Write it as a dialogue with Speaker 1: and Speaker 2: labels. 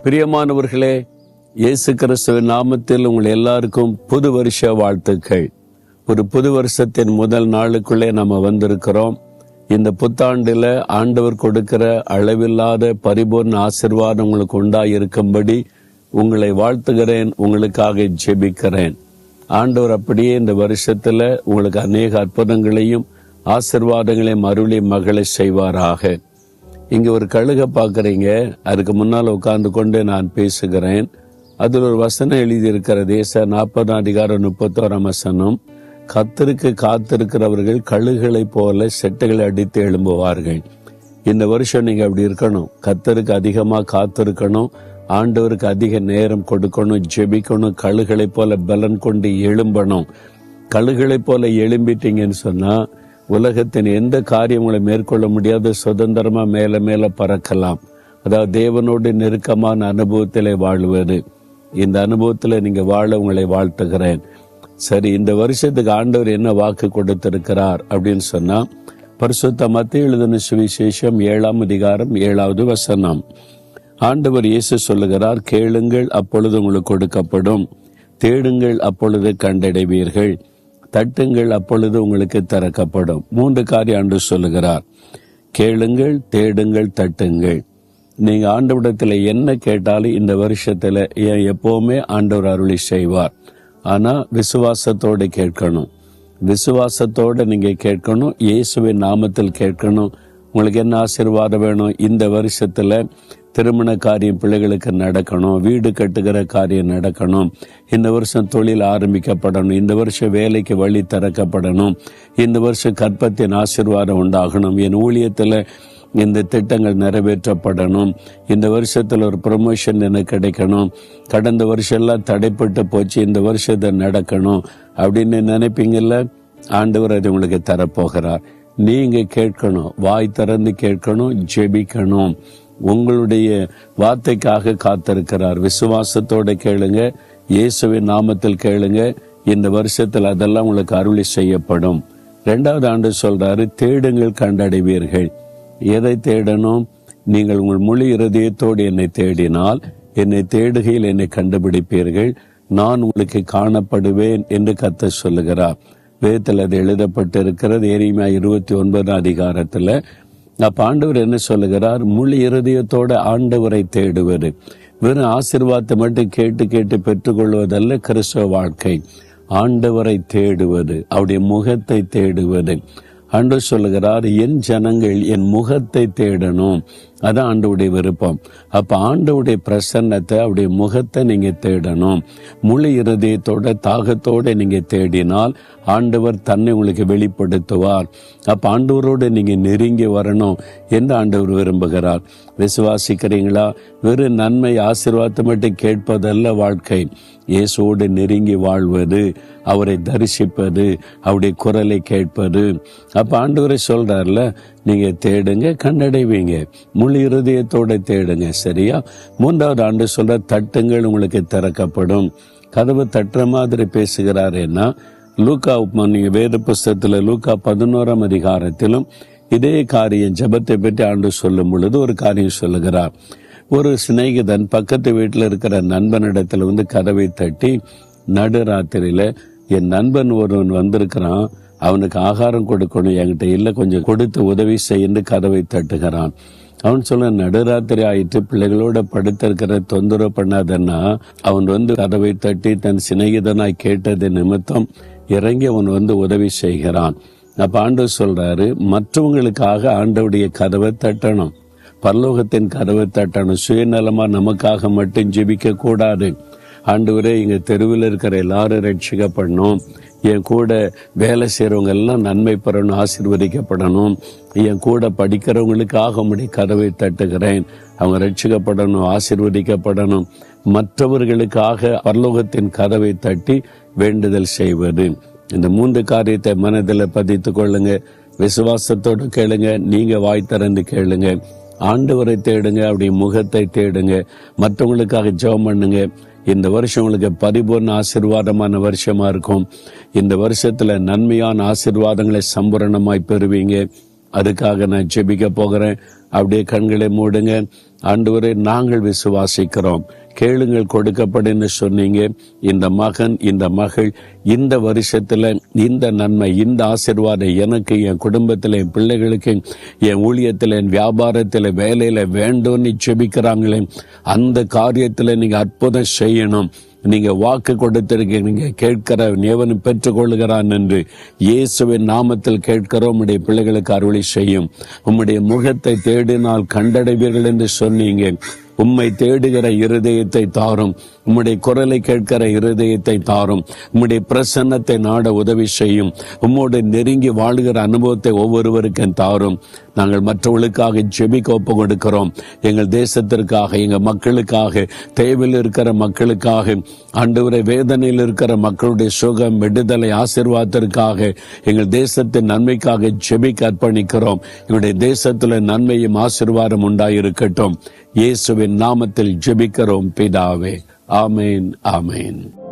Speaker 1: பிரியமானவர்களே, இயேசு கிறிஸ்துவின் நாமத்தில் உங்கள் எல்லாருக்கும் புது வருஷ வாழ்த்துக்கள். ஒரு புது வருஷத்தின் முதல் நாளுக்குள்ளே நம்ம வந்திருக்கிறோம். இந்த புத்தாண்டில் ஆண்டவர் கொடுக்கிற அளவில்லாத பரிபூர்ண ஆசீர்வாதம் உங்களுக்கு உண்டாயிருக்கும்படி உங்களை வாழ்த்துகிறேன், உங்களுக்காக ஜெபிக்கிறேன். ஆண்டவர் அப்படியே இந்த வருஷத்துல உங்களுக்கு அநேக அற்புதங்களையும் ஆசீர்வாதங்களையும் அருளி மகளை செய்வாராக. இங்க ஒரு கழுகை பார்க்குறீங்க, அதுக்கு முன்னால் உட்கார்ந்து கொண்டு நான் பேசுகிறேன். அதில் ஒரு வசனம் எழுதியிருக்கிறது, ஏசாயா 40:31 கர்த்தருக்கு காத்திருக்கிறவர்கள் கழுகுகளை போல செட்டைகளை அடித்து எழும்புவார்கள். இந்த வருஷம் நீங்க அப்படி இருக்கணும். கர்த்தருக்கு அதிகமாக காத்திருக்கணும், ஆண்டவருக்கு அதிக நேரம் கொடுக்கணும், ஜெபிக்கணும், கழுகுகளை போல பலன் கொண்டு எழும்பணும். கழுகுகளை போல எழும்பிட்டீங்கன்னு சொன்னா உலகத்தின் எந்த காரியம் உங்களை மேற்கொள்ள முடியாத சுதந்திரமா மேல மேல பறக்கலாம். அதாவது தேவனோடு நெருக்கமான அனுபவத்திலே வாழ்வது. இந்த அனுபவத்துல நீங்க வாழ உங்களை வாழ்த்துகிறேன். சரி, இந்த வருஷத்துக்கு ஆண்டவர் என்ன வாக்கு கொடுத்திருக்கிறார் அப்படின்னு சொன்னா, பரிசுத்த மத்தேயு எழுதின சுவிசேஷம் 7:7 ஆண்டவர் இயேசு சொல்லுகிறார், கேளுங்கள் அப்பொழுது உங்களுக்கு கொடுக்கப்படும், தேடுங்கள் அப்பொழுது கண்டடைவீர்கள், தட்டுங்கள் அப்பொழுது உங்களுக்கு திறக்கப்படும். 3 காரியம் ஆண்டு சொல்லுகிறார். கேளுங்கள், தேடுங்கள், தட்டுங்கள். நீங்க ஆண்டவரிடத்துல என்ன கேட்டாலும் இந்த வருஷத்துல எப்பவுமே ஆண்டவர் அருளி செய்வார். ஆனா விசுவாசத்தோடு கேட்கணும். விசுவாசத்தோட நீங்க கேட்கணும், இயேசுவின் நாமத்தில் கேட்கணும். உங்களுக்கு என்ன ஆசீர்வாதம் வேணும்? இந்த வருஷத்துல திருமண காரியம் பிள்ளைகளுக்கு நடக்கணும், வீடு கட்டுகிற காரியம் நடக்கணும், இந்த வருஷம் தொழில் ஆரம்பிக்கப்படணும், இந்த வருஷம் வேலைக்கு வழி திறக்கப்படணும், இந்த வருஷம் கற்பத்தின் ஆசீர்வாதம் உண்டாகணும், என் ஊழியத்தில் இந்த திட்டங்கள் நிறைவேற்றப்படணும், இந்த வருஷத்தில் ஒரு ப்ரமோஷன் எனக்கு கிடைக்கணும், கடந்த வருஷம் எல்லாம் தடைப்பட்டு போச்சு, இந்த வருஷத்தை நடக்கணும் அப்படின்னு நினைப்பீங்கல்ல. ஆண்டவர் அது உங்களுக்கு தரப்போகிறார். நீங்க கேட்கணும், வாய் திறந்து கேட்கணும், ஜெபிக்கணும். உங்களுடைய வார்த்தைக்காக காத்திருக்கிறார். விசுவாசத்தோட கேளுங்க, இயேசுவின் நாமத்தில் கேளுங்க. இந்த வருஷத்தில் அதெல்லாம் உங்களுக்கு அருளி செய்யப்படும். 2வது ஆண்டு சொல்றாரு, தேடுங்கள் கண்டடைவீர்கள். எதை தேடணும்? நீங்கள் உங்கள் முழு இருதயத்தோடு என்னை தேடினால், என்னை தேடுகையில் என்னை கண்டுபிடிப்பீர்கள், நான் உங்களுக்கு காணப்படுவேன் என்று கர்த்தர் சொல்லுகிறார். வேதத்தில் அது எழுதப்பட்டிருக்கிறது, எரேமியா 29 அப்ப ஆண்டவர் என்ன சொல்லுகிறார்? முழு இருதயத்தோட ஆண்டவரை தேடுவது. வெறும் ஆசீர்வாதத்தை மட்டும் கேட்டு கேட்டு பெற்றுக்கொள்வதல்ல கிறிஸ்தவ வாழ்க்கை. ஆண்டவரை தேடுவது, அவருடைய முகத்தை தேடுவது. ஆண்டவர் சொல்லுகிறார், என் ஜனங்கள் என் முகத்தை தேடணும். அதான் ஆண்டவருடைய விருப்பம். அப்ப ஆண்டவருடைய பிரசன்னத்தை, அவருடைய முகத்தை நீங்க தேடணும். முழு இருதயத்தோட தாகத்தோட நீங்க தேடினால் ஆண்டவர் தன்னை உங்களுக்கு வெளிப்படுத்துவார். அப்ப ஆண்டவரோடு நீங்க நெருங்கி வரணும் என்று ஆண்டவர் விரும்புகிறார். விசுவாசிக்கிறீங்களா? வெறும் நன்மை ஆசீர்வாதத்தை மட்டும் கேட்பதல்ல வாழ்க்கை. இயேசுவோடு நெருங்கி வாழ்வது, அவரை தரிசிப்பது, அவருடைய குரலை கேட்பது. அப்ப ஆண்டவரை சொல்றாருல, நீங்க தேடுங்க கண்டடைவீங்க, முழு இருதயத்தோட தேடுங்க. சரியா? 3வது ஆண்டு சொல்ற, தட்டுங்கள் உங்களுக்கு திறக்கப்படும். கதவு தட்டுற மாதிரி பேசுகிறார். என்ன? லூக்கா நீங்க வேத புஸ்தகத்துல லூக்கா 11 இதே காரியம் ஜெபத்தை பற்றி ஆண்டு சொல்லும் பொழுது ஒரு காரியம் சொல்லுகிறார். ஒரு சிநேகிதன் பக்கத்து வீட்டுல இருக்கிற நண்பனிடத்துல கதவை தட்டி, நடுராத்திரியில என் நண்பன் ஒருவன் வந்திருக்கிறான், அவனுக்கு ஆகாரம் கொடுக்கணும், என்கிட்ட இல்லை, கொஞ்சம் கொடுத்து உதவி செய்ய கதவை தட்டுகிறான். அவன் சொல்ல, நடுராத்திரி ஆயிட்டு, பிள்ளைகளோட படுத்திருக்கிற தொந்தரவு பண்ணாதன்னா, அவன் கதவை தட்டி தன் சிநேகிதனாய் கேட்டது நிமித்தம் இறங்கி அவன் உதவி செய்கிறான். அப்ப ஆண்டவர் சொல்றாரு, மற்றவங்களுக்காக ஆண்டவுடைய கதவை தட்டணும், பரலோகத்தின் கதவை தட்டணும். சுயநலமா நமக்காக மட்டும் ஜெபிக்க கூடாது. ஆண்டவரே, இங்க தெருவில் இருக்கிற எல்லாரும் ரட்சிக்கப்படணும், என் கூட வேலை செய்யறவங்க எல்லாம் நன்மை பெறணும், ஆசீர்வதிக்கப்படணும், என் கூட படிக்கிறவங்களுக்காக உம்முடைய கதவை தட்டுகிறேன், அவங்க ரட்சிக்கப்படணும், ஆசீர்வதிக்கப்படணும். மற்றவர்களுக்காக பரலோகத்தின் கதவை தட்டி வேண்டுதல் செய்வது. இந்த 3 காரியத்தை மனதில் பதித்துக் கொள்ளுங்க. விசுவாசத்தோடு கேளுங்க, நீங்க வாய் திறந்து கேளுங்க, ஆண்டவரை தேடுங்க, அவருடைய முகத்தை தேடுங்க, மற்றவங்களுக்காக ஜெபம் பண்ணுங்க. இந்த வருஷம் உங்களுக்கு பரிபூர்ண ஆசீர்வாதமான வருஷமா இருக்கும். இந்த வருஷத்துல நன்மையான ஆசீர்வாதங்களை சம்பூரணமாய் பெறுவீங்க. அதுக்காக நான் ஜெபிக்க போகிறேன். அப்படியே கண்களை மூடுங்க. ஆண்டவரே நாங்கள் விசுவாசிக்கிறோம். கேளுங்கள் கொடுக்கப்படும் சொன்னீங்க. இந்த மகன் இந்த மகள் இந்த வருஷத்துல இந்த நன்மை இந்த ஆசீர்வாதம் எனக்கு, என் குடும்பத்துல, என் பிள்ளைகளுக்கு, என் ஊழியத்துல, என் வியாபாரத்துல, வேலையில வேண்டும்னு செபிக்கிறாங்களே, அந்த காரியத்துல நீங்க அற்புதம் செய்யணும். நீங்க வாக்கு கொடுத்திருக்கீங்க, கேட்கிற எவனும் பெற்றுக் கொள்கிறான் என்று இயேசுவின் நாமத்தில் கேட்கிறோம். உம்முடைய பிள்ளைகளுக்கு அருளி செய்யும். உம்முடைய முகத்தை தேடினால் கண்டடைவீர்கள் என்று சொன்னீங்க. உம்மை தேடுகிற இருதயத்தை தாரும். உம்முடைய குரலை கேட்கிற இருதயத்தை தாரும். உம்முடைய பிரசன்னத்தை நாட உதவி செய்யும். உம்மோடு நெருங்கி வாழ்கிற அனுபவத்தை ஒவ்வொருவருக்கும் தாரும். நாங்கள் மற்றவர்களுக்காக ஜெபிக்க ஒப்பு கொடுக்கிறோம். எங்கள் தேசத்திற்காக, எங்கள் மக்களுக்காக, தேவையில் இருக்கிற மக்களுக்காக, ஆண்டவரே வேதனையில் இருக்கிற மக்களுடைய சுகம், விடுதலை, ஆசீர்வாதத்திற்காக, எங்கள் தேசத்தின் நன்மைக்காக ஜெபிக்க அர்ப்பணிக்கிறோம். எங்களுடைய தேசத்துல நன்மையும் ஆசீர்வாதம் உண்டாயிருக்கட்டும். இயேசுவின் நாமத்தில் ஜெபிக்கிறோம் பிதாவே. ஆமேன், ஆமேன்.